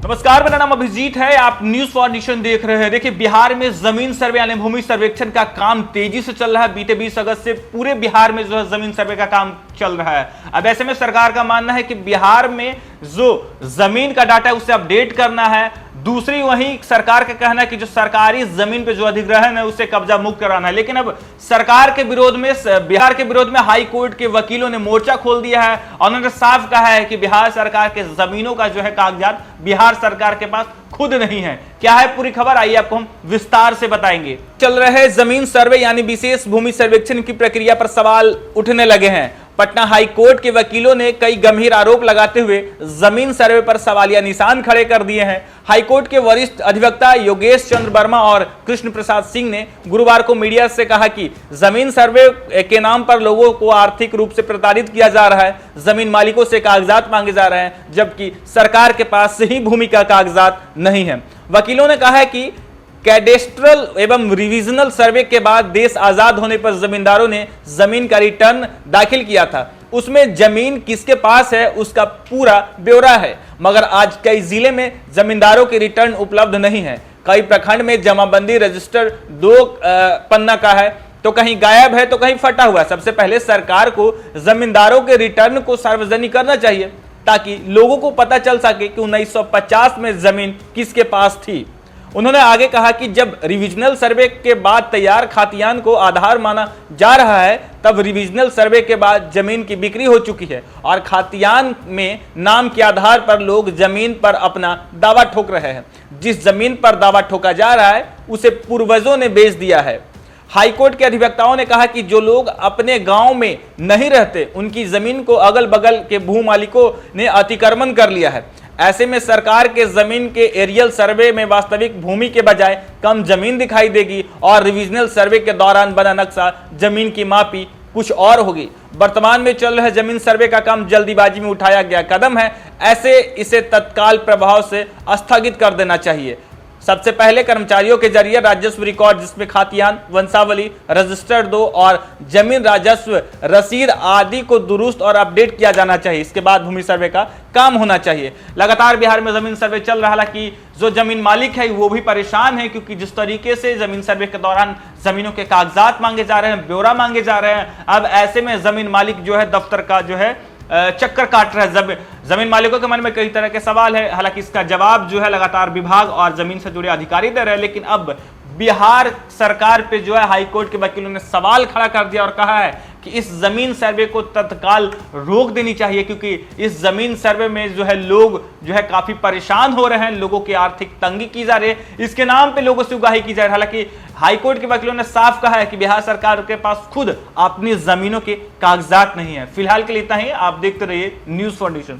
नमस्कार, मेरा नाम अभिजीत है। आप न्यूज फॉर नेशन देख रहे हैं। देखिए, बिहार में जमीन सर्वे यानी भूमि सर्वेक्षण का काम तेजी से चल रहा है। बीते 20 अगस्त से पूरे बिहार में जो है जमीन सर्वे का काम चल रहा है। अब ऐसे में सरकार का मानना है कि बिहार में जो जमीन का डाटा है उसे अपडेट करना है। दूसरी वहीं सरकार का कहना है कि जो सरकारी जमीन पे जो अधिग्रहण है उसे कब्जा मुक्त कराना है। लेकिन अब सरकार के विरोध में, बिहार के विरोध में हाई कोर्ट के वकीलों ने मोर्चा खोल दिया है और उन्होंने साफ कहा है कि बिहार सरकार के जमीनों का जो है कागजात बिहार सरकार के पास खुद नहीं है। क्या है पूरी खबर, आइए आपको हम विस्तार से बताएंगे। चल रहे जमीन सर्वे यानी विशेष भूमि सर्वेक्षण की प्रक्रिया पर सवाल उठने लगे हैं। पटना हाई कोर्ट के वकीलों ने कई गंभीर आरोप लगाते हुए जमीन सर्वे पर सवालिया निशान खड़े कर दिए हैं। हाई कोर्ट के वरिष्ठ अधिवक्ता योगेश चंद्र वर्मा और कृष्ण प्रसाद सिंह ने गुरुवार को मीडिया से कहा कि जमीन सर्वे के नाम पर लोगों को आर्थिक रूप से प्रताड़ित किया जा रहा है। जमीन मालिकों से कागजात मांगे जा रहे हैं, जबकि सरकार के पास ही भूमि का कागजात नहीं है। वकीलों ने कहा है कि कैडेस्ट्रल एवं रिविजनल सर्वे के बाद देश आजाद होने पर जमींदारों ने जमीन का रिटर्न दाखिल किया था। उसमें जमीन किसके पास है उसका पूरा ब्यौरा है, मगर आज कई जिले में जमींदारों के रिटर्न उपलब्ध नहीं है। कई प्रखंड में जमाबंदी रजिस्टर 2 पन्ना का है, तो कहीं गायब है तो कहीं फटा हुआ है। सबसे पहले सरकार को जमींदारों के रिटर्न को सार्वजनिक करना चाहिए ताकि लोगों को पता चल सके कि 1950 में जमीन किसके पास थी। उन्होंने आगे कहा कि जब रिविजनल सर्वे के बाद तैयार खातियान को आधार माना जा रहा है, तब रिविजनल सर्वे के बाद जमीन की बिक्री हो चुकी है और खातियान में नाम के आधार पर लोग जमीन पर अपना दावा ठोक रहे हैं। जिस जमीन पर दावा ठोका जा रहा है उसे पूर्वजों ने बेच दिया है। हाईकोर्ट के अधिवक्ताओं ने कहा कि जो लोग अपने गांव में नहीं रहते उनकी जमीन को अगल बगल के भू मालिकों ने अतिक्रमण कर लिया है। ऐसे में सरकार के जमीन के एरियल सर्वे में वास्तविक भूमि के बजाय कम जमीन दिखाई देगी और रिविजनल सर्वे के दौरान बना नक्शा जमीन की मापी कुछ और होगी। वर्तमान में चल रहे जमीन सर्वे का काम जल्दीबाजी में उठाया गया कदम है। ऐसे इसे तत्काल प्रभाव से स्थगित कर देना चाहिए। सबसे पहले कर्मचारियों के जरिए राजस्व रिकॉर्ड जिसमें खातियान, वंशावली, रजिस्टर 2 और जमीन राजस्व रसीद आदि को दुरुस्त और अपडेट किया जाना चाहिए। इसके बाद भूमि सर्वे का काम होना चाहिए। लगातार बिहार में जमीन सर्वे चल रहा है, हालांकि जो जमीन मालिक है वो भी परेशान है, क्योंकि जिस तरीके से जमीन सर्वे के दौरान जमीनों के कागजात मांगे जा रहे हैं, ब्यौरा मांगे जा रहे हैं, अब ऐसे में जमीन मालिक जो है दफ्तर का जो है चक्कर काट रहा है। जमीन मालिकों के मन में कई तरह के सवाल है। हालांकि इसका जवाब जो है लगातार विभाग और जमीन से जुड़े अधिकारी दे रहे हैं। लेकिन अब बिहार सरकार पे जो है हाईकोर्ट के वकीलों ने सवाल खड़ा कर दिया और कहा है कि इस जमीन सर्वे को तत्काल रोक देनी चाहिए, क्योंकि इस जमीन सर्वे में जो है लोग जो है काफी परेशान हो रहे हैं। लोगों की आर्थिक तंगी की जा रही है, इसके नाम पे लोगों से उगाही की जा रही है। हालांकि हाईकोर्ट के वकीलों ने साफ कहा है कि बिहार सरकार के पास खुद अपनी जमीनों के कागजात नहीं है। फिलहाल के लिए इतना ही। आप देखते रहिए न्यूज फॉर नेशन।